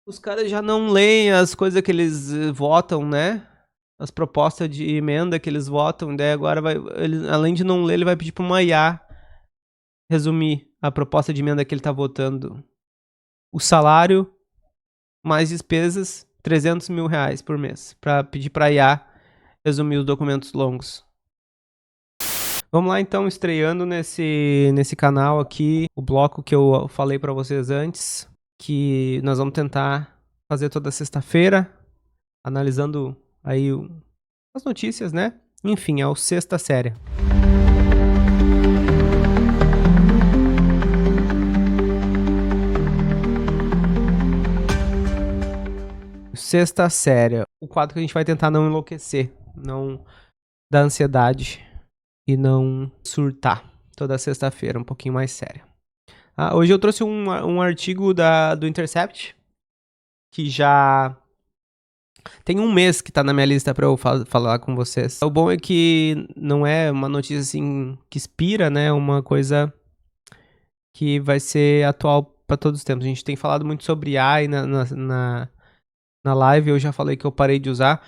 Os caras já não leem as coisas que eles votam, né? As propostas de emenda que eles votam, daí agora ele, além de não ler, ele vai pedir para uma IA resumir a proposta de emenda que ele tá votando. O salário mais despesas, R$ 300.000 por mês, para pedir para IA resumir os documentos longos. Vamos lá então, estreando nesse canal aqui, o bloco que eu falei para vocês antes, que nós vamos tentar fazer toda sexta-feira, analisando aí as notícias, né? Enfim, é o Sexta Série. Sexta Série, o quadro que a gente vai tentar não enlouquecer, não dar ansiedade e não surtar toda sexta-feira, um pouquinho mais séria. Hoje eu trouxe um artigo do Intercept, que já tem um mês que tá na minha lista pra eu falar com vocês. O bom é que não é uma notícia assim que inspira, né? Uma coisa que vai ser atual pra todos os tempos. A gente tem falado muito sobre AI na live, eu já falei que eu parei de usar.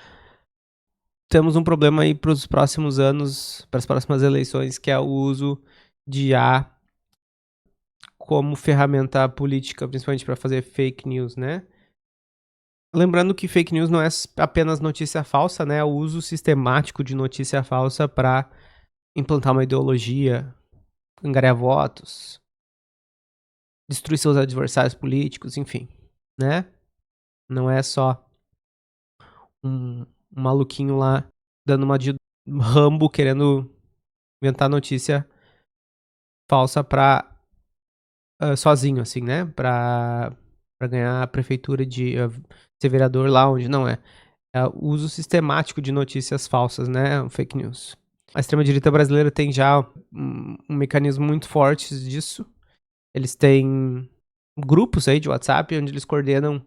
Temos um problema aí pros próximos anos, para as próximas eleições, que é o uso de IA como ferramenta política, principalmente para fazer fake news, né? Lembrando que fake news não é apenas notícia falsa, né? É o uso sistemático de notícia falsa para implantar uma ideologia, angariar votos, destruir seus adversários políticos, enfim, né? Não é só um maluquinho lá dando uma de Rambo querendo inventar notícia falsa pra sozinho, assim, né? Pra ganhar a prefeitura de ser vereador lá onde não é. É o uso sistemático de notícias falsas, né? Fake news. A extrema-direita brasileira tem já um mecanismo muito forte disso. Eles têm grupos aí de WhatsApp onde eles coordenam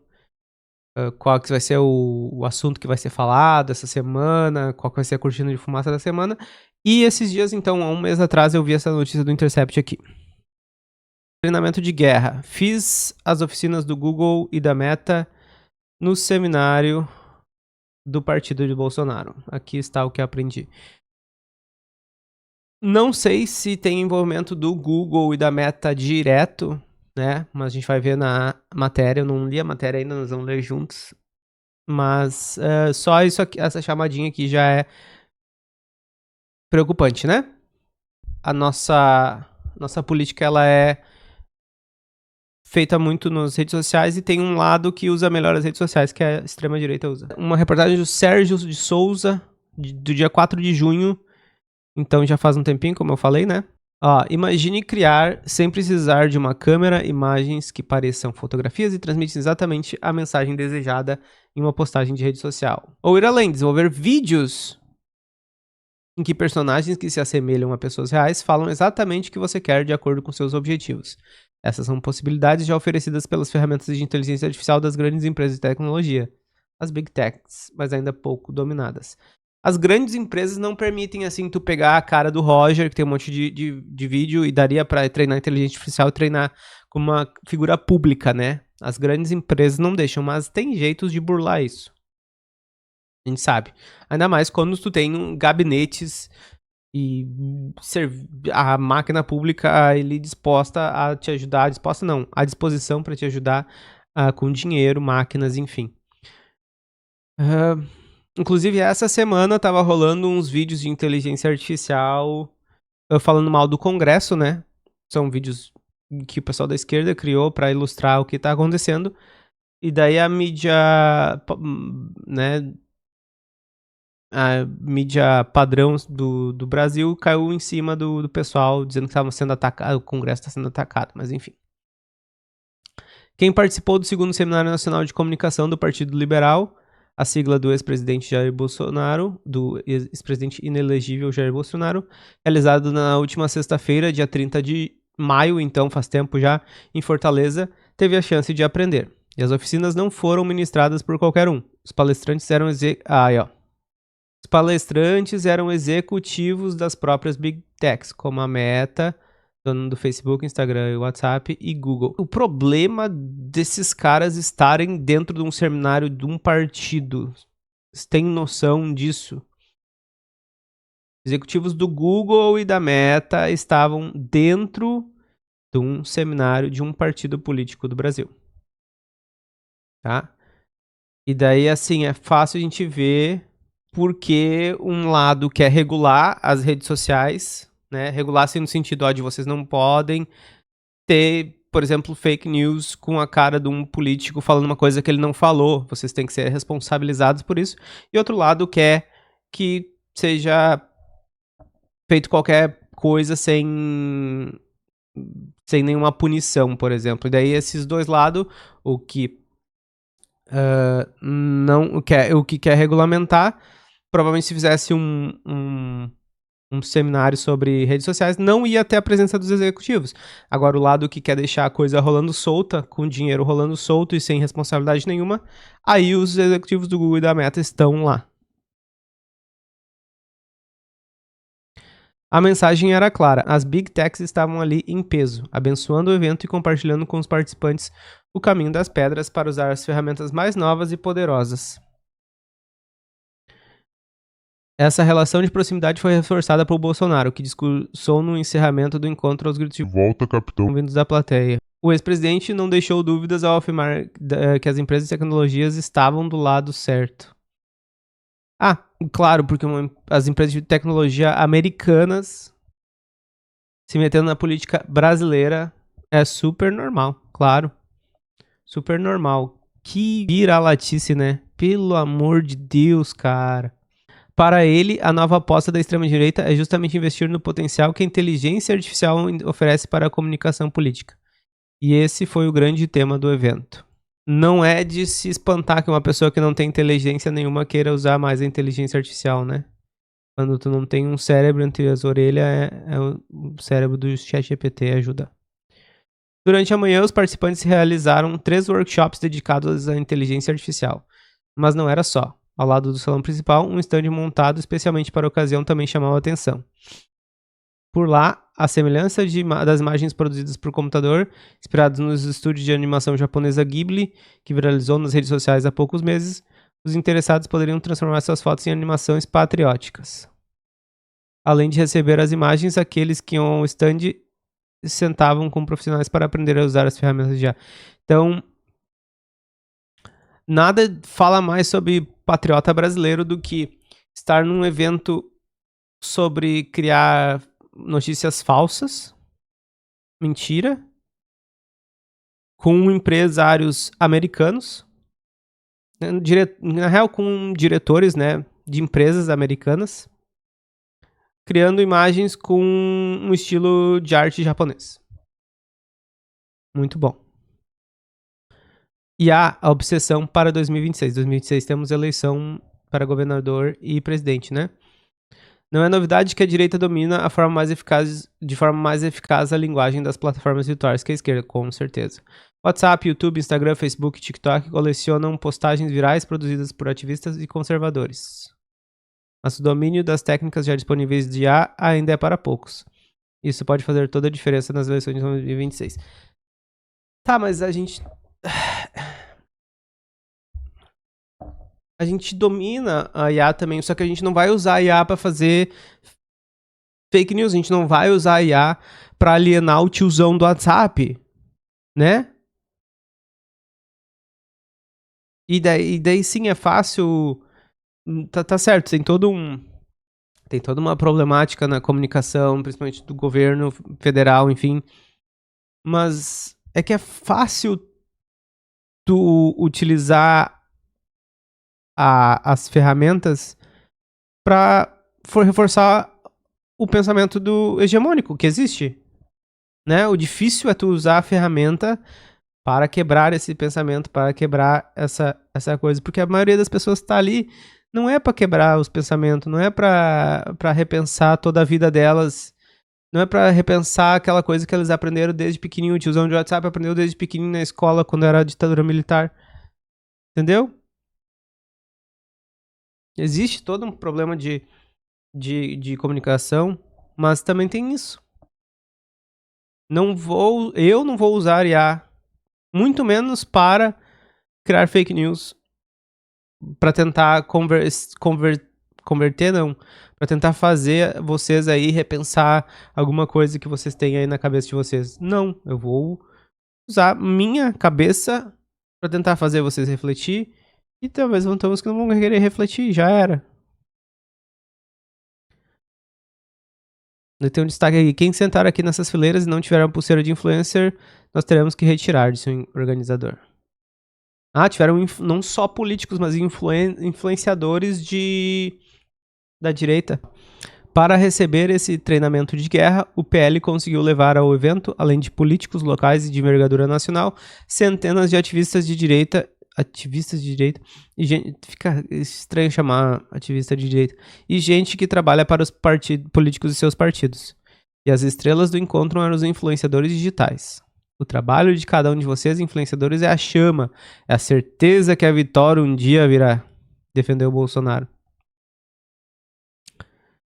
qual que vai ser o assunto que vai ser falado essa semana, qual que vai ser a cortina de fumaça da semana. E esses dias, então, há um mês atrás, eu vi essa notícia do Intercept aqui. Treinamento de guerra. Fiz as oficinas do Google e da Meta no seminário do partido de Bolsonaro. Aqui está o que aprendi. Não sei se tem envolvimento do Google e da Meta direto, né? Mas a gente vai ver na matéria. Eu não li a matéria ainda, nós vamos ler juntos. Mas só isso aqui, essa chamadinha aqui já é preocupante, né? A nossa política, ela é feita muito nas redes sociais e tem um lado que usa melhor as redes sociais, que a extrema-direita usa. Uma reportagem do Sérgio de Souza, do dia 4 de junho, então já faz um tempinho, como eu falei, né? Imagine criar, sem precisar de uma câmera, imagens que pareçam fotografias e transmitem exatamente a mensagem desejada em uma postagem de rede social. Ou ir além, desenvolver vídeos em que personagens que se assemelham a pessoas reais falam exatamente o que você quer de acordo com seus objetivos. Essas são possibilidades já oferecidas pelas ferramentas de inteligência artificial das grandes empresas de tecnologia, as Big Techs, mas ainda pouco dominadas. As grandes empresas não permitem, assim, tu pegar a cara do Roger, que tem um monte de vídeo, e daria pra treinar inteligência artificial e treinar como uma figura pública, né? As grandes empresas não deixam, mas tem jeitos de burlar isso. A gente sabe. Ainda mais quando tu tem gabinetes e a máquina pública ali disposta a te ajudar, disposta não, à disposição para te ajudar com dinheiro, máquinas, enfim. Inclusive, essa semana tava rolando uns vídeos de inteligência artificial falando mal do Congresso, né? São vídeos que o pessoal da esquerda criou para ilustrar o que tá acontecendo. E daí a mídia, né, a mídia padrão do Brasil caiu em cima do pessoal, dizendo que estava sendo atacado, o Congresso está sendo atacado, mas enfim. Quem participou do segundo Seminário Nacional de Comunicação do Partido Liberal, a sigla do ex-presidente Jair Bolsonaro, do ex-presidente inelegível Jair Bolsonaro, realizado na última sexta-feira, dia 30 de maio, então faz tempo já, em Fortaleza, teve a chance de aprender. E as oficinas não foram ministradas por qualquer um. Os palestrantes eram Os palestrantes eram executivos das próprias Big Techs, como a Meta, dono do Facebook, Instagram, WhatsApp e Google. O problema desses caras estarem dentro de um seminário de um partido, vocês têm noção disso? Executivos do Google e da Meta estavam dentro de um seminário de um partido político do Brasil. Tá? E daí, assim, é fácil a gente ver porque um lado quer regular as redes sociais, né? Regular assim no sentido, ó, de vocês não podem ter, por exemplo, fake news com a cara de um político falando uma coisa que ele não falou. Vocês têm que ser responsabilizados por isso. E outro lado quer que seja feito qualquer coisa sem nenhuma punição, por exemplo. E daí esses dois lados, o que não quer, o que quer regulamentar, provavelmente se fizesse um seminário sobre redes sociais, não ia ter a presença dos executivos. Agora, o lado que quer deixar a coisa rolando solta, com dinheiro rolando solto e sem responsabilidade nenhuma, aí os executivos do Google e da Meta estão lá. A mensagem era clara, as Big Techs estavam ali em peso, abençoando o evento e compartilhando com os participantes o caminho das pedras para usar as ferramentas mais novas e poderosas. Essa relação de proximidade foi reforçada por Bolsonaro, que discursou no encerramento do encontro aos gritos de "Volta, capitão!" vindos da plateia. O ex-presidente não deixou dúvidas ao afirmar que as empresas de tecnologias estavam do lado certo. Ah, claro, porque as empresas de tecnologia americanas se metendo na política brasileira é super normal, claro. Super normal. Que vira-latice, né? Pelo amor de Deus, cara. Para ele, a nova aposta da extrema-direita é justamente investir no potencial que a inteligência artificial oferece para a comunicação política. E esse foi o grande tema do evento. Não é de se espantar que uma pessoa que não tem inteligência nenhuma queira usar mais a inteligência artificial, né? Quando tu não tem um cérebro entre as orelhas, é o cérebro do ChatGPT ajuda. Durante a manhã, os participantes realizaram 3 workshops dedicados à inteligência artificial. Mas não era só. Ao lado do salão principal, um stand montado especialmente para a ocasião também chamava a atenção. Por lá, a semelhança das imagens produzidas por computador, inspiradas nos estúdios de animação japonesa Ghibli, que viralizou nas redes sociais há poucos meses, os interessados poderiam transformar suas fotos em animações patrióticas. Além de receber as imagens, aqueles que iam ao stand sentavam com profissionais para aprender a usar as ferramentas de IA. Então, nada fala mais sobre patriota brasileiro do que estar num evento sobre criar notícias falsas, mentira, com empresários americanos, na real com diretores, né, de empresas americanas, criando imagens com um estilo de arte japonês. Muito bom. E há a obsessão para 2026. 2026 temos eleição para governador e presidente, né? Não é novidade que a direita domina de forma mais eficaz a linguagem das plataformas virtuais que a esquerda, com certeza. WhatsApp, YouTube, Instagram, Facebook e TikTok colecionam postagens virais produzidas por ativistas e conservadores. Mas o domínio das técnicas já disponíveis de IA ainda é para poucos. Isso pode fazer toda a diferença nas eleições de 2026. Tá, mas a gente domina a IA também, só que a gente não vai usar a IA para fazer fake news, a gente não vai usar a IA para alienar o tiozão do WhatsApp, né? E daí sim é fácil, tá certo, tem toda uma problemática na comunicação, principalmente do governo federal, enfim, mas é que é fácil tu utilizar as ferramentas para reforçar o pensamento do hegemônico que existe, né? O difícil é tu usar a ferramenta para quebrar esse pensamento, para quebrar essa coisa, porque a maioria das pessoas que tá ali não é para quebrar os pensamentos, não é para repensar toda a vida delas, não é para repensar aquela coisa que eles aprenderam desde pequenininho, o tiozão de WhatsApp aprendeu desde pequenininho na escola quando era a ditadura militar, entendeu? Existe todo um problema de comunicação, mas também tem isso. Eu não vou usar IA, muito menos para criar fake news, para tentar converter, não, para tentar fazer vocês aí repensar alguma coisa que vocês têm aí na cabeça de vocês. Não, eu vou usar minha cabeça para tentar fazer vocês refletir, e talvez vão ter uns que não vão querer refletir, já era. Tem um destaque aqui: quem sentar aqui nessas fileiras e não tiver uma pulseira de influencer, nós teremos que retirar, disse o organizador. Ah, tiveram não só políticos, mas influenciadores da direita. Para receber esse treinamento de guerra, o PL conseguiu levar ao evento, além de políticos locais e de envergadura nacional, centenas de ativistas de direita, e gente, fica estranho chamar ativista de direita, e gente que trabalha para os políticos e seus partidos. E as estrelas do encontro eram os influenciadores digitais. O trabalho de cada um de vocês, influenciadores, é a chama, é a certeza que a vitória um dia virá, defendeu o Bolsonaro.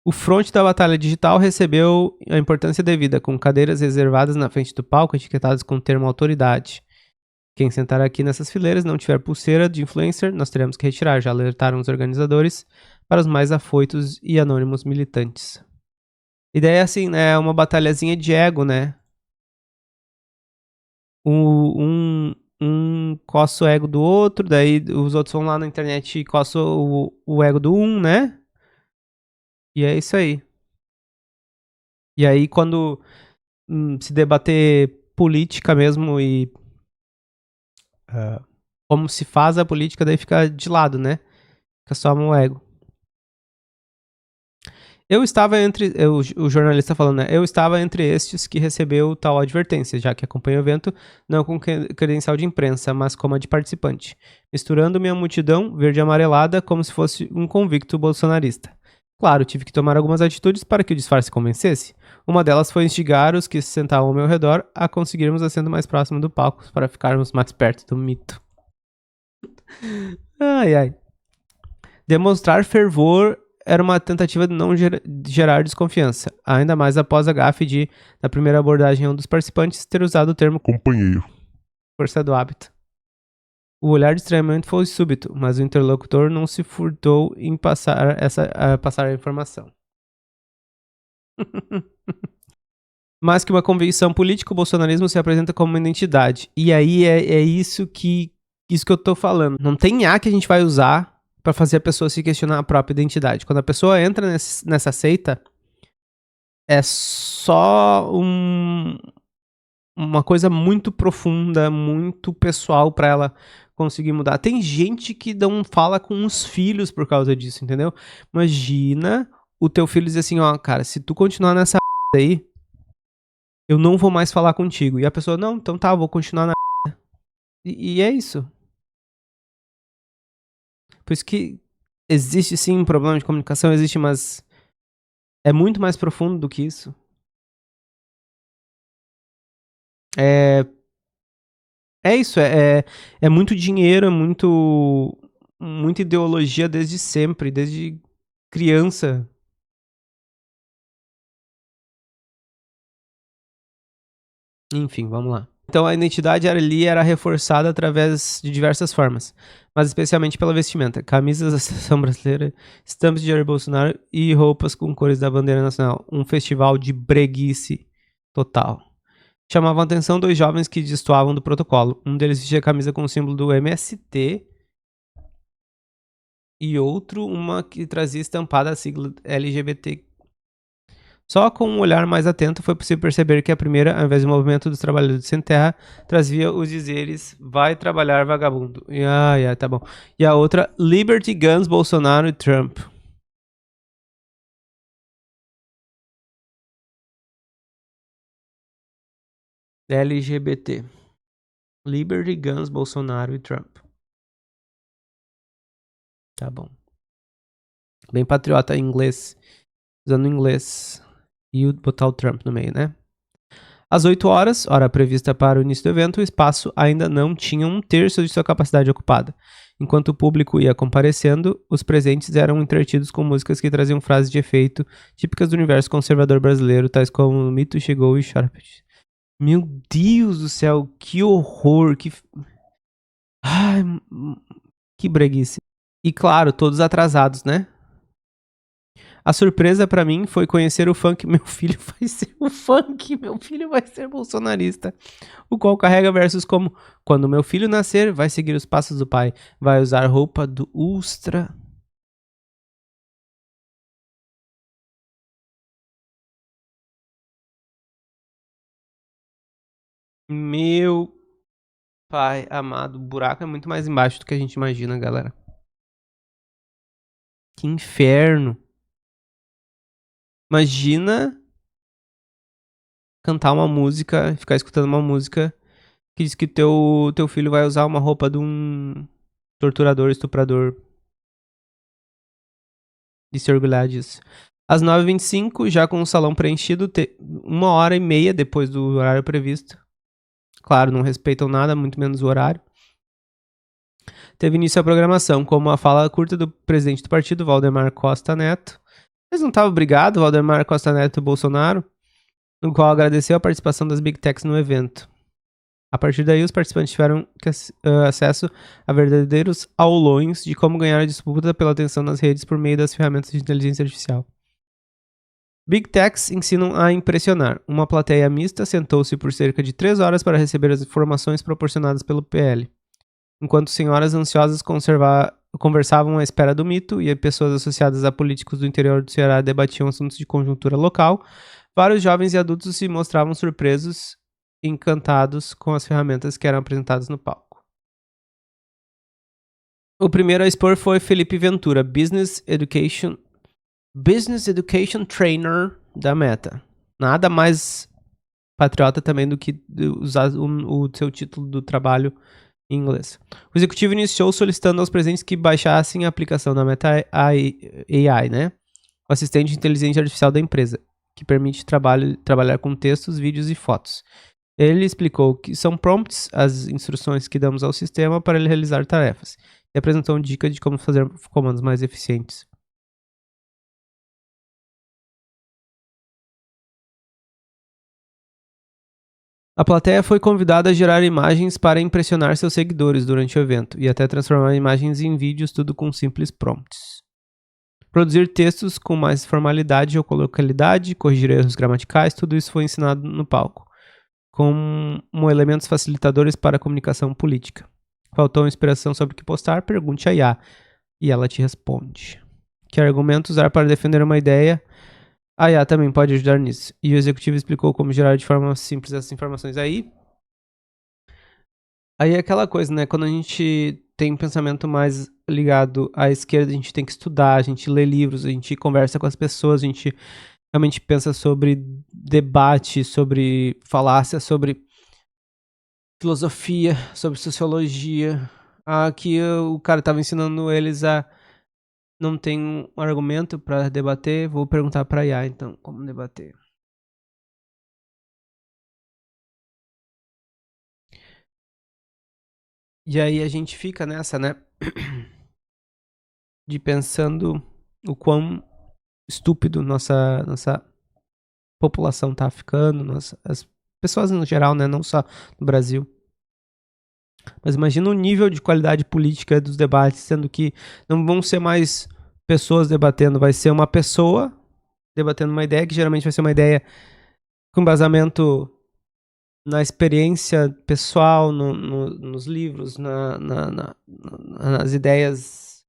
O fronte da batalha digital recebeu a importância devida, com cadeiras reservadas na frente do palco, etiquetadas com o termo autoridade. Quem sentar aqui nessas fileiras não tiver pulseira de influencer, nós teremos que retirar, já alertaram os organizadores para os mais afoitos e anônimos militantes. A ideia é assim, né? É uma batalhazinha de ego, né? Um coça o ego do outro, daí os outros vão lá na internet e coçam o ego do né? E é isso aí. E aí, quando se debater política mesmo e como se faz a política, daí fica de lado, né? Fica só no ego. Eu estava entre... o jornalista falando, né? Eu estava entre estes que recebeu tal advertência, já que acompanho o evento não com credencial de imprensa, mas como a de participante, misturando minha multidão verde e amarelada como se fosse um convicto bolsonarista. Claro, tive que tomar algumas atitudes para que o disfarce convencesse. Uma delas foi instigar os que se sentavam ao meu redor a conseguirmos assento mais próximo do palco para ficarmos mais perto do mito. Ai, ai. Demonstrar fervor era uma tentativa de não gerar desconfiança, ainda mais após a gafe na primeira abordagem, um dos participantes ter usado o termo companheiro. Força do hábito. O olhar de estranhamento foi súbito, mas o interlocutor não se furtou em passar a informação. Mais que uma convicção política, o bolsonarismo se apresenta como uma identidade. E aí é isso que eu tô falando. Não tem IA que a gente vai usar para fazer a pessoa se questionar a própria identidade. Quando a pessoa entra nessa seita, é só uma coisa muito profunda, muito pessoal para ela conseguir mudar. Tem gente que não fala com os filhos por causa disso, entendeu? Imagina o teu filho dizer assim, ó, cara, se tu continuar nessa aí, eu não vou mais falar contigo. E a pessoa, não, então tá, vou continuar na e é isso. Por isso que existe sim um problema de comunicação, existe, mas é muito mais profundo do que isso. É isso, é muito dinheiro, é muita ideologia desde sempre, desde criança. Enfim, vamos lá. Então a identidade ali era reforçada através de diversas formas, mas especialmente pela vestimenta. Camisas da seleção brasileira, estampas de Jair Bolsonaro e roupas com cores da bandeira nacional. Um festival de breguice total. Chamavam a atenção dois jovens que destoavam do protocolo. Um deles vestia a camisa com o símbolo do MST e outro uma que trazia estampada a sigla LGBT. Só com um olhar mais atento foi possível perceber que a primeira, ao invés do movimento dos trabalhadores sem terra, trazia os dizeres vai trabalhar vagabundo. E, tá bom. E a outra, Liberty, Guns, Bolsonaro e Trump. LGBT. Liberty, Guns, Bolsonaro e Trump. Tá bom. Bem patriota em inglês. Usando inglês. E botar o Trump no meio, né? Às 8 horas, hora prevista para o início do evento, o espaço ainda não tinha um terço de sua capacidade ocupada. Enquanto o público ia comparecendo, os presentes eram entretidos com músicas que traziam frases de efeito típicas do universo conservador brasileiro, tais como "O mito chegou e chora". Meu Deus do céu, que horror, que... Ai, que breguice. E claro, todos atrasados, né? A surpresa pra mim foi conhecer o funk. Meu filho vai ser o funk, meu filho vai ser bolsonarista. O qual carrega versos como: quando meu filho nascer, vai seguir os passos do pai, vai usar roupa do Ustra. Meu pai amado, o buraco é muito mais embaixo do que a gente imagina, galera. Que inferno. Imagina cantar uma música, ficar escutando uma música que diz que teu filho vai usar uma roupa de um torturador, estuprador, e se orgulhar disso. Às 9h25, já com o salão preenchido, 1h30 depois do horário previsto. Claro, não respeitam nada, muito menos o horário. Teve início a programação, como a fala curta do presidente do partido, Valdemar Costa Neto. Eles não estavam brigados, Valdemar Costa Neto e Bolsonaro, no qual agradeceu a participação das Big Techs no evento. A partir daí, os participantes tiveram acesso a verdadeiros aulões de como ganhar a disputa pela atenção nas redes por meio das ferramentas de inteligência artificial. Big Techs ensinam a impressionar. Uma plateia mista sentou-se por cerca de 3 horas para receber as informações proporcionadas pelo PL. Enquanto senhoras ansiosas conversavam à espera do mito e pessoas associadas a políticos do interior do Ceará debatiam assuntos de conjuntura local, vários jovens e adultos se mostravam surpresos e encantados com as ferramentas que eram apresentadas no palco. O primeiro a expor foi Felipe Ventura, Business Education Trainer da Meta. Nada mais patriota também do que usar o seu título do trabalho em inglês. O executivo iniciou solicitando aos presentes que baixassem a aplicação da Meta AI, né? O assistente de inteligência artificial da empresa, que permite trabalhar com textos, vídeos e fotos. Ele explicou que são prompts, as instruções que damos ao sistema para ele realizar tarefas, e apresentou dicas de como fazer comandos mais eficientes. A plateia foi convidada a gerar imagens para impressionar seus seguidores durante o evento e até transformar imagens em vídeos, tudo com simples prompts. Produzir textos com mais formalidade ou coloquialidade, corrigir erros gramaticais, tudo isso foi ensinado no palco, como elementos facilitadores para a comunicação política. Faltou inspiração sobre o que postar? Pergunte a IA e ela te responde. Que argumento usar para defender uma ideia? A IA também pode ajudar nisso. E o executivo explicou como gerar de forma simples essas informações. Aí é aquela coisa, né? Quando a gente tem um pensamento mais ligado à esquerda, a gente tem que estudar, a gente lê livros, a gente conversa com as pessoas, a gente realmente pensa sobre debate, sobre falácia, sobre filosofia, sobre sociologia. Aqui o cara estava ensinando eles a não tem um argumento para debater, vou perguntar para IA então, como debater. E aí a gente fica nessa, né? De pensando o quão estúpido nossa população tá ficando, as pessoas no geral, né? Não só no Brasil. Mas imagina o nível de qualidade política dos debates, sendo que não vão ser mais pessoas debatendo, vai ser uma pessoa debatendo uma ideia, que geralmente vai ser uma ideia com embasamento na experiência pessoal, nos livros, nas ideias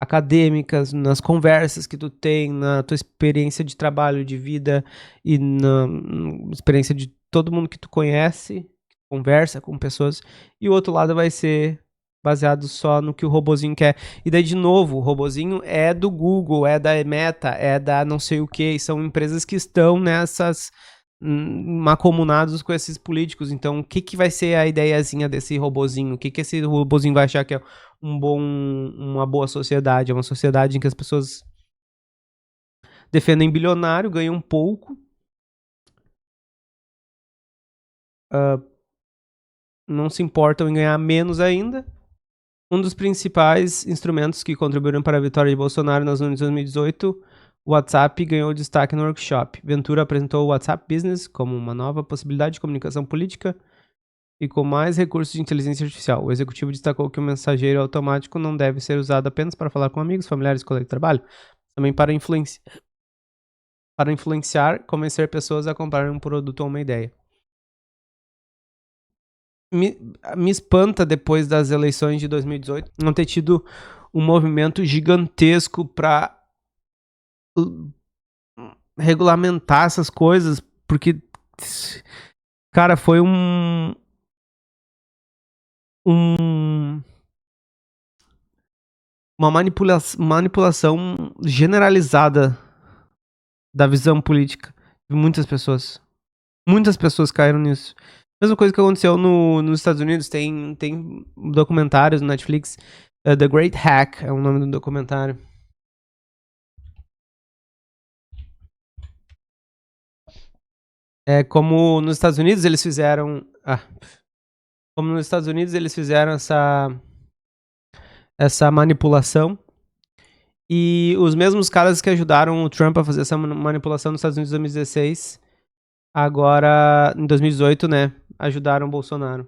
acadêmicas, nas conversas que tu tem, na tua experiência de trabalho, de vida e na experiência de todo mundo que tu conhece, conversa com pessoas, e o outro lado vai ser baseado só no que o robozinho quer. E daí, de novo, o robozinho é do Google, é da Meta, é da não sei o que, são empresas que estão nessas macomunados com esses políticos. Então, o que vai ser a ideiazinha desse robozinho? O que esse robozinho vai achar que é uma boa sociedade? É uma sociedade em que as pessoas defendem bilionário, ganham pouco, não se importam em ganhar menos ainda. Um dos principais instrumentos que contribuíram para a vitória de Bolsonaro nas urnas de 2018 O WhatsApp ganhou destaque no workshop. Ventura apresentou o WhatsApp Business como uma nova possibilidade de comunicação política e com mais recursos de inteligência artificial. O executivo destacou que o mensageiro automático não deve ser usado apenas para falar com amigos, familiares e colegas de trabalho, também para influenciar, convencer pessoas a comprarem um produto ou uma ideia. Me espanta, depois das eleições de 2018, não ter tido um movimento gigantesco para regulamentar essas coisas, porque, cara, foi uma manipulação generalizada da visão política de muitas pessoas. Muitas pessoas caíram nisso. Mesma coisa que aconteceu nos Estados Unidos, tem documentários no Netflix, The Great Hack é o nome do documentário. É como nos Estados Unidos eles fizeram... como nos Estados Unidos eles fizeram essa manipulação. E os mesmos caras que ajudaram o Trump a fazer essa manipulação nos Estados Unidos em 2016, agora, em 2018, né, ajudaram o Bolsonaro.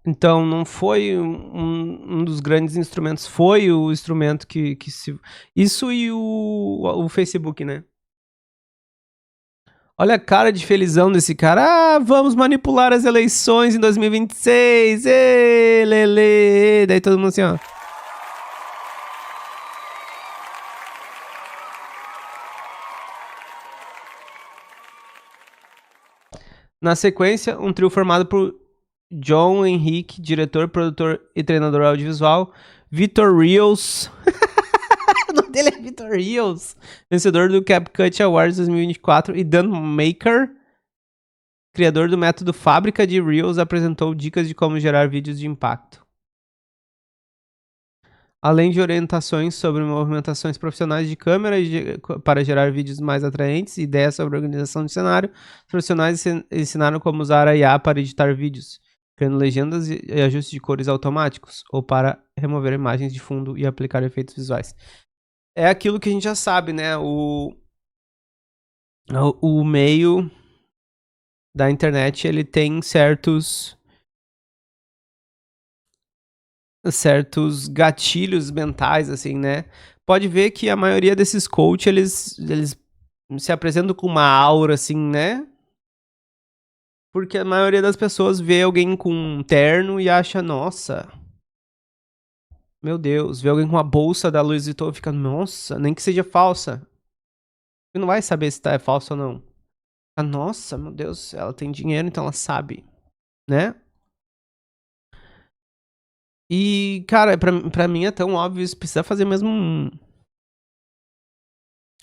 Então, não foi um dos grandes instrumentos, foi o instrumento que se... Isso e o Facebook, né? Olha a cara de felizão desse cara. Ah, vamos manipular as eleições em 2026. Ê, lele. Daí todo mundo assim, ó. Na sequência, um trio formado por John Henrique, diretor, produtor e treinador audiovisual, Vitor Rios, o nome dele é Vitor Rios, vencedor do CapCut Awards 2024, e Dan Maker, criador do método Fábrica de Reels, apresentou dicas de como gerar vídeos de impacto. Além de orientações sobre movimentações profissionais de câmera para gerar vídeos mais atraentes e ideias sobre organização de cenário, os profissionais ensinaram como usar a IA para editar vídeos, criando legendas e ajustes de cores automáticos, ou para remover imagens de fundo e aplicar efeitos visuais. É aquilo que a gente já sabe, né? O meio da internet, ele tem certos gatilhos mentais, assim, né? Pode ver que a maioria desses coaches, eles se apresentam com uma aura, assim, né? Porque a maioria das pessoas vê alguém com um terno e acha, nossa, meu Deus. Vê alguém com uma bolsa da Louis Vuitton e fica, nossa, nem que seja falsa. Você não vai saber se é falsa ou não. Nossa, meu Deus, ela tem dinheiro, então ela sabe, né? E, cara, pra mim é tão óbvio, isso precisa fazer mesmo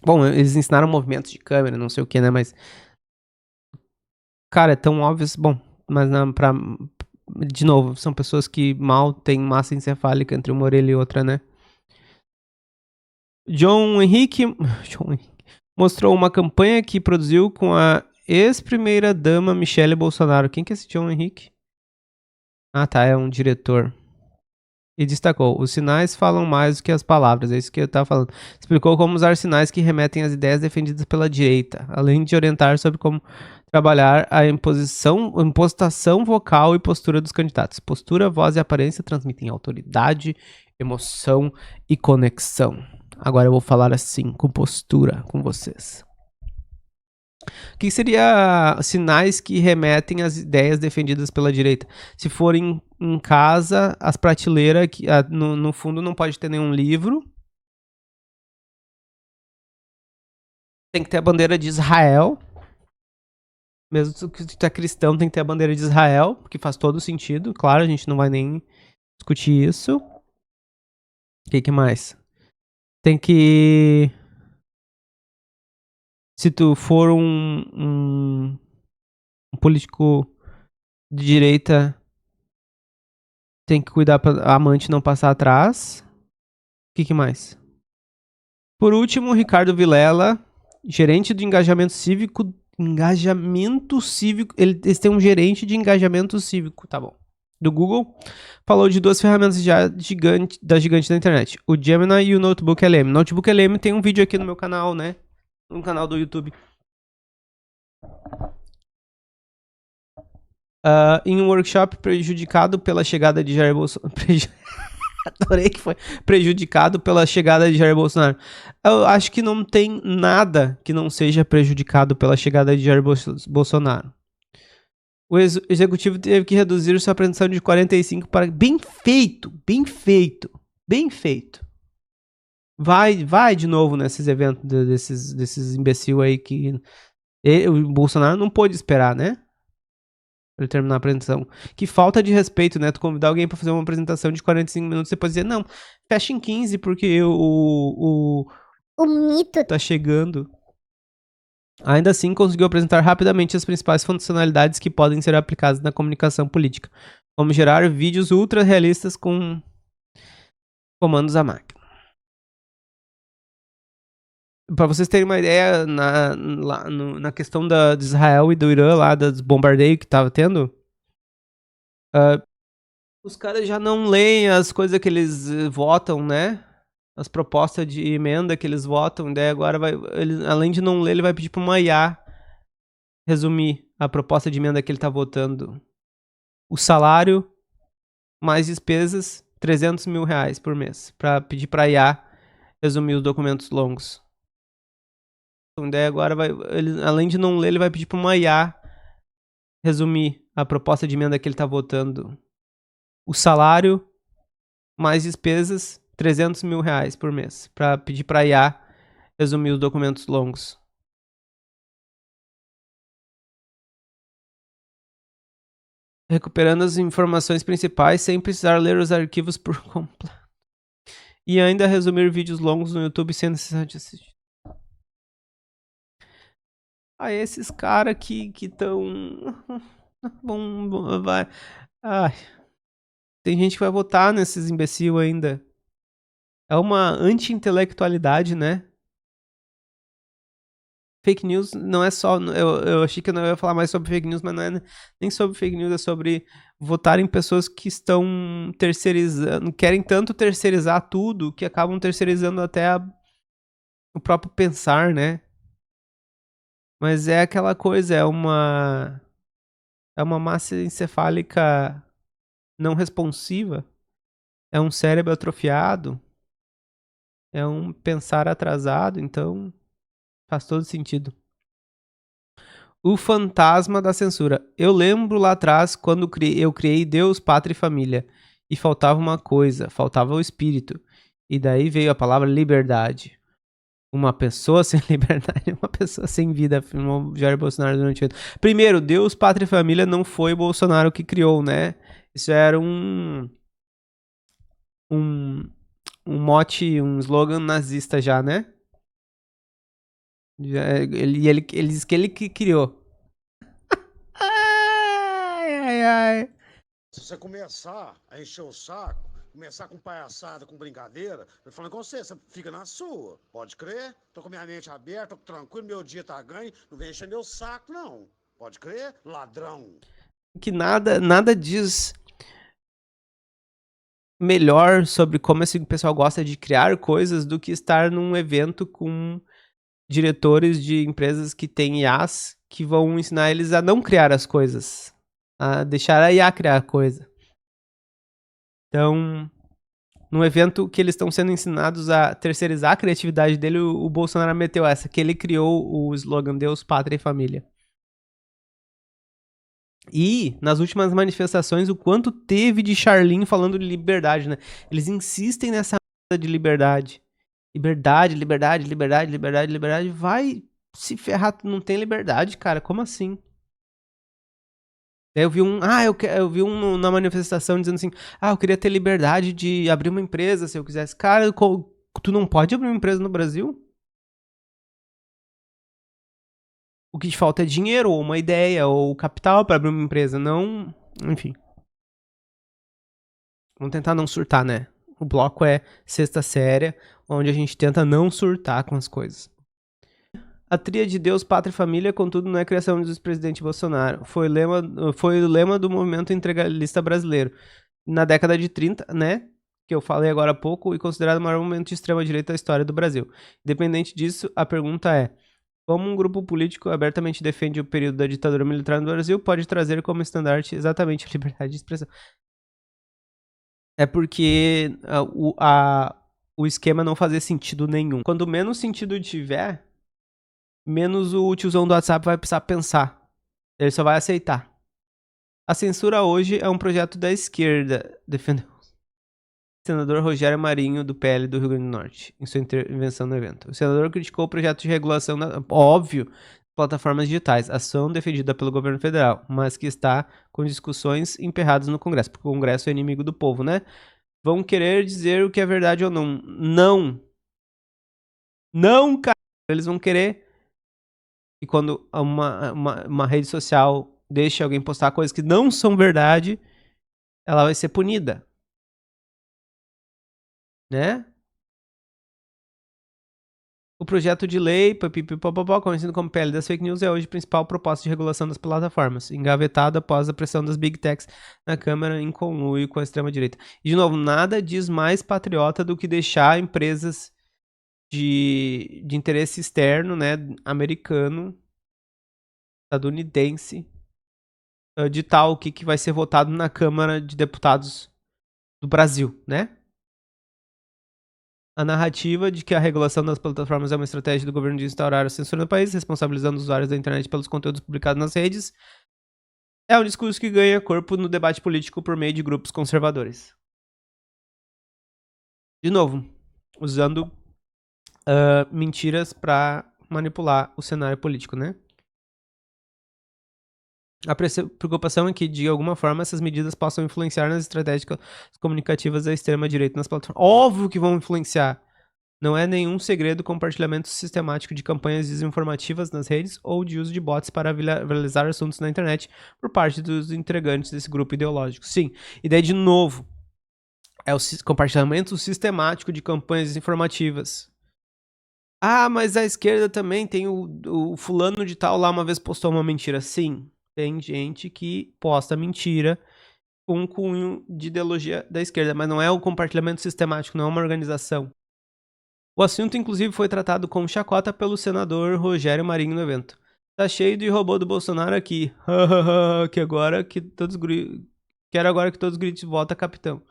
Bom, eles ensinaram movimentos de câmera, não sei o que, né, mas... Cara, é tão óbvio, bom, mas de novo, são pessoas que mal têm massa encefálica entre uma orelha e outra, né? John Henrique mostrou uma campanha que produziu com a ex-primeira-dama Michele Bolsonaro. Quem que é esse John Henrique? Ah, tá, é um diretor. E destacou, os sinais falam mais do que as palavras, é isso que eu tava falando. Explicou como usar sinais que remetem às ideias defendidas pela direita, além de orientar sobre como trabalhar a impostação vocal e postura dos candidatos. Postura, voz e aparência transmitem autoridade, emoção e conexão. Agora eu vou falar assim, com postura, com vocês. O que seria sinais que remetem às ideias defendidas pela direita? Se for em casa, as prateleiras, no fundo não pode ter nenhum livro. Tem que ter a bandeira de Israel. Mesmo que tu é cristão, tem que ter a bandeira de Israel, porque faz todo sentido. Claro, a gente não vai nem discutir isso. O que mais? Tem que... Se tu for um político de direita, tem que cuidar pra a amante não passar atrás. O que mais? Por último, Ricardo Vilela, gerente de engajamento cívico. Eles têm um gerente de engajamento cívico, tá bom. do Google, falou de duas ferramentas da gigante da internet, o Gemini e o Notebook LM. Notebook LM tem um vídeo aqui no meu canal, né? No canal do YouTube. Em um workshop prejudicado pela chegada de Jair Bolsonaro. Adorei que foi prejudicado pela chegada de Jair Bolsonaro. Eu acho que não tem nada que não seja prejudicado pela chegada de Jair Bolsonaro. O executivo teve que reduzir sua apresentação de 45 para... Bem feito, bem feito, bem feito. Vai de novo nesses eventos desses imbecil aí que... o Bolsonaro não pôde esperar, né? Pra ele terminar a apresentação. Que falta de respeito, né? Tu convidar alguém pra fazer uma apresentação de 45 minutos e depois dizer, não, fecha em 15 porque o mito tá chegando. Ainda assim, conseguiu apresentar rapidamente as principais funcionalidades que podem ser aplicadas na comunicação política, como gerar vídeos ultra realistas com comandos à máquina. Pra vocês terem uma ideia, na questão de Israel e do Irã, lá, dos bombardeios que tava tendo, os caras já não leem as coisas que eles votam, né? As propostas de emenda que eles votam, daí agora além de não ler, ele vai pedir pra uma IA resumir a proposta de emenda que ele tá votando. O salário mais despesas, 300 mil reais por mês, pra pedir pra IA resumir os documentos longos. Daí agora além de não ler, ele vai pedir pra uma IA resumir a proposta de emenda que ele tá votando. O salário mais despesas, 300 mil reais por mês, pra pedir pra IA resumir os documentos longos. Recuperando as informações principais sem precisar ler os arquivos por completo. E ainda resumir vídeos longos no YouTube sem necessidade de assistir. Esses caras que estão... Bom, vai... Ai. Tem gente que vai votar nesses imbecil ainda. É uma anti-intelectualidade, né? Fake news não é só... Eu achei que eu não ia falar mais sobre fake news, mas não é nem sobre fake news, é sobre votar em pessoas que estão terceirizando, querem tanto terceirizar tudo, que acabam terceirizando até o próprio pensar, né? Mas é aquela coisa, é uma massa encefálica não responsiva, é um cérebro atrofiado, é um pensar atrasado, então faz todo sentido. O fantasma da censura. Eu lembro lá atrás, quando eu criei Deus, Pátria e Família, e faltava uma coisa, faltava o espírito. E daí veio a palavra liberdade. Uma pessoa sem liberdade, uma pessoa sem vida, afirmou Jair Bolsonaro durante o evento. Primeiro, Deus, Pátria e Família não foi Bolsonaro que criou, né? Isso era um mote, um slogan nazista já, né? Ele diz que ele que criou. Ai. Se você começar a encher o saco, começar com palhaçada, com brincadeira, eu falando com você fica na sua. Pode crer? Tô com minha mente aberta, tô tranquilo, meu dia tá ganho, não vem encher meu saco, não. Pode crer? Ladrão. Que nada diz melhor sobre como esse pessoal gosta de criar coisas do que estar num evento com diretores de empresas que têm IAs que vão ensinar eles a não criar as coisas, a deixar a IA criar a coisa. Então, num evento que eles estão sendo ensinados a terceirizar a criatividade dele, o Bolsonaro meteu essa, que ele criou o slogan Deus, Pátria e Família. E, nas últimas manifestações, o quanto teve de Charlin falando de liberdade, né? Eles insistem nessa de liberdade. Liberdade. Vai se ferrar, tu não tem liberdade, cara. Como assim? Daí eu vi eu vi um na manifestação dizendo assim, eu queria ter liberdade de abrir uma empresa se eu quisesse. Cara, tu não pode abrir uma empresa no Brasil? O que te falta é dinheiro, ou uma ideia, ou capital para abrir uma empresa, não... Enfim. Vamos tentar não surtar, né? O bloco é sexta séria, onde a gente tenta não surtar com as coisas. A tríade Deus, Pátria e Família, contudo, não é criação do ex-presidente Bolsonaro. Foi o lema do movimento integralista brasileiro. Na década de 30, né? Que eu falei agora há pouco, e considerado o maior movimento de extrema-direita da história do Brasil. Independente disso, a pergunta é: como um grupo político abertamente defende o período da ditadura militar no Brasil, pode trazer como estandarte exatamente a liberdade de expressão? É porque o esquema não fazia sentido nenhum. Quando menos sentido tiver, menos o tiozão do WhatsApp vai precisar pensar. Ele só vai aceitar. A censura hoje é um projeto da esquerda, defendeu o senador Rogério Marinho, do PL do Rio Grande do Norte, em sua intervenção no evento. O senador criticou o projeto de regulação, óbvio, plataformas digitais, ação defendida pelo governo federal, mas que está com discussões emperradas no Congresso, porque o Congresso é inimigo do povo, né? Vão querer dizer o que é verdade ou não. Não. Não, cara. Eles vão querer. E quando uma rede social deixa alguém postar coisas que não são verdade, ela vai ser punida. Né? O projeto de lei, conhecido como PL das Fake News, é hoje a principal proposta de regulação das plataformas, engavetado após a pressão das Big Techs na Câmara em conluio com a extrema-direita. E, de novo, nada diz mais patriota do que deixar empresas de interesse externo, né, americano, estadunidense, ditar o que vai ser votado na Câmara de Deputados do Brasil, né? A narrativa de que a regulação das plataformas é uma estratégia do governo de instaurar a censura no país, responsabilizando os usuários da internet pelos conteúdos publicados nas redes, é um discurso que ganha corpo no debate político por meio de grupos conservadores. De novo, usando mentiras para manipular o cenário político, né? A preocupação é que, de alguma forma, essas medidas possam influenciar nas estratégias comunicativas da extrema-direita nas plataformas. Óbvio que vão influenciar. Não é nenhum segredo o compartilhamento sistemático de campanhas desinformativas nas redes ou de uso de bots para viralizar assuntos na internet por parte dos integrantes desse grupo ideológico. Sim, e daí, de novo, é o compartilhamento sistemático de campanhas desinformativas. Ah, mas a esquerda também tem o fulano de tal lá uma vez postou uma mentira. Sim, tem gente que posta mentira com um cunho de ideologia da esquerda, mas não é o compartilhamento sistemático, não é uma organização. O assunto, inclusive, foi tratado com chacota pelo senador Rogério Marinho no evento. Tá cheio de robô do Bolsonaro aqui. que agora que todos quero agora que todos gritem volta capitão.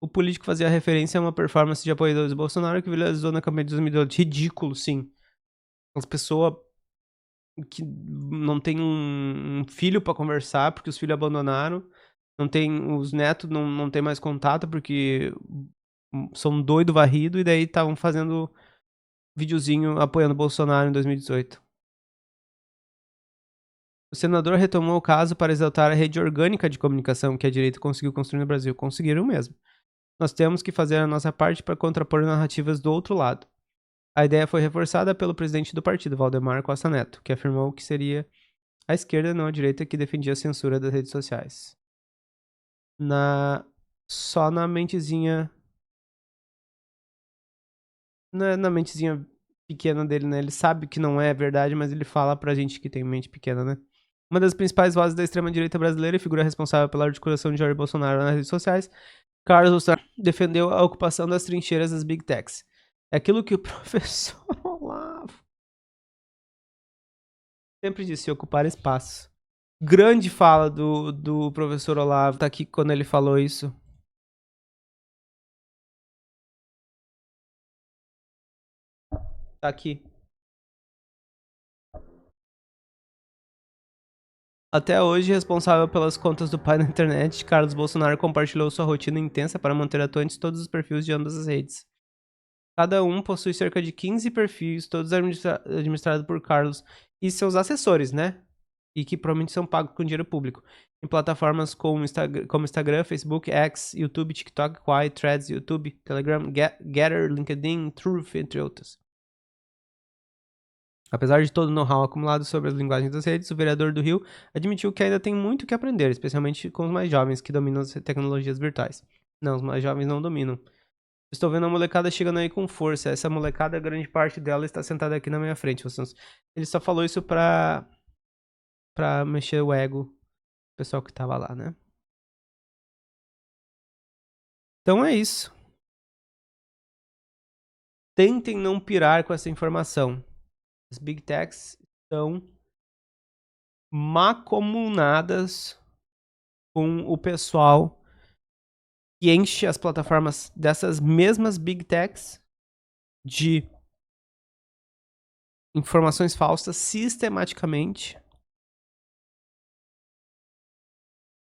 O político fazia referência a uma performance de apoiadores do Bolsonaro que viralizou na campanha de 2018. Ridículo, sim. As pessoas que não tem um filho pra conversar porque os filhos abandonaram. Não tem, os netos não tem mais contato porque são doido varrido e daí estavam fazendo videozinho apoiando o Bolsonaro em 2018. O senador retomou o caso para exaltar a rede orgânica de comunicação que a direita conseguiu construir no Brasil. Conseguiram mesmo. Nós temos que fazer a nossa parte para contrapor narrativas do outro lado. A ideia foi reforçada pelo presidente do partido, Valdemar Costa Neto, que afirmou que seria a esquerda, não a direita, que defendia a censura das redes sociais. Só na mentezinha. Na mentezinha pequena dele, né? Ele sabe que não é verdade, mas ele fala pra gente que tem mente pequena, né? Uma das principais vozes da extrema-direita brasileira e figura responsável pela articulação de Jair Bolsonaro nas redes sociais, Carlos Bolsonaro defendeu a ocupação das trincheiras das Big Techs. É aquilo que o professor Olavo sempre disse, ocupar espaço. Grande fala do professor Olavo, tá aqui quando ele falou isso. Tá aqui. Até hoje, responsável pelas contas do pai na internet, Carlos Bolsonaro compartilhou sua rotina intensa para manter atuantes todos os perfis de ambas as redes. Cada um possui cerca de 15 perfis, todos administrados por Carlos e seus assessores, né? E que provavelmente são pagos com dinheiro público. Em plataformas como Instagram, Facebook, X, YouTube, TikTok, Quai, Threads, YouTube, Telegram, Getter, LinkedIn, Truth, entre outras. Apesar de todo o know-how acumulado sobre as linguagens das redes, o vereador do Rio admitiu que ainda tem muito que aprender, especialmente com os mais jovens que dominam as tecnologias virtuais. Não, os mais jovens não dominam. Estou vendo a molecada chegando aí com força. Essa molecada, grande parte dela está sentada aqui na minha frente. Ele só falou isso pra mexer o ego do pessoal que tava lá, né? Então é isso. Tentem não pirar com essa informação. As Big Techs estão macomunadas com o pessoal que enche as plataformas dessas mesmas Big Techs de informações falsas sistematicamente.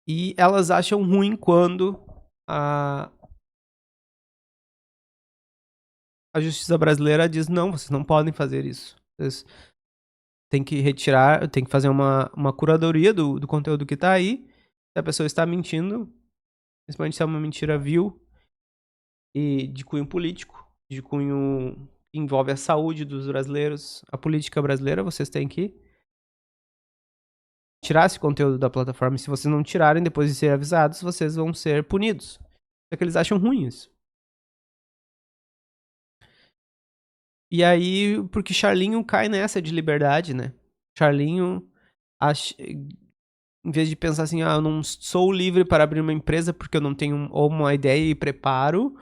E elas acham ruim quando a justiça brasileira diz: não, vocês não podem fazer isso. Vocês têm que retirar, tem que fazer uma curadoria do conteúdo que tá aí. Se a pessoa está mentindo, principalmente se é uma mentira vil e de cunho político, de cunho que envolve a saúde dos brasileiros, a política brasileira, vocês têm que tirar esse conteúdo da plataforma. E se vocês não tirarem, depois de ser avisados, vocês vão ser punidos. É que eles acham ruim isso. E aí, porque Charlinho cai nessa de liberdade, né? Charlinho, em vez de pensar assim, eu não sou livre para abrir uma empresa porque eu não tenho ou uma ideia e preparo,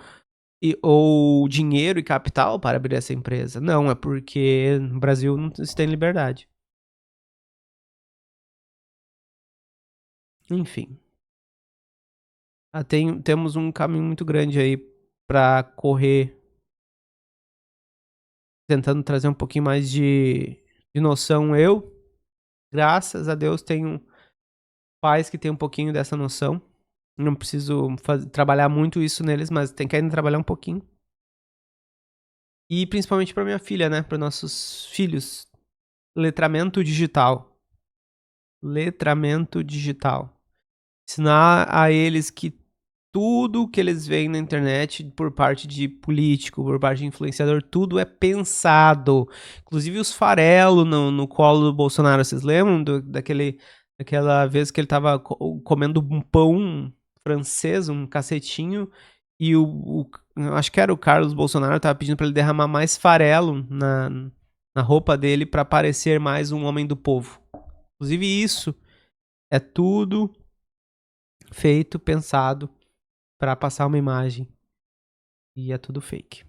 ou dinheiro e capital para abrir essa empresa. Não, é porque no Brasil não se tem liberdade. Enfim. Temos um caminho muito grande aí para correr, tentando trazer um pouquinho mais de noção. Eu, graças a Deus, tenho pais que têm um pouquinho dessa noção. Não preciso trabalhar muito isso neles, mas tem que ainda trabalhar um pouquinho. E principalmente para minha filha, né? Para nossos filhos. Letramento digital. Letramento digital. Ensinar a eles que tudo que eles veem na internet por parte de político, por parte de influenciador, tudo é pensado. Inclusive os farelos no colo do Bolsonaro, vocês lembram daquela vez que ele tava comendo um pão francês, um cacetinho, e acho que era o Carlos Bolsonaro, tava pedindo para ele derramar mais farelo na roupa dele para parecer mais um homem do povo. Inclusive isso é tudo feito, pensado para passar uma imagem. E é tudo fake.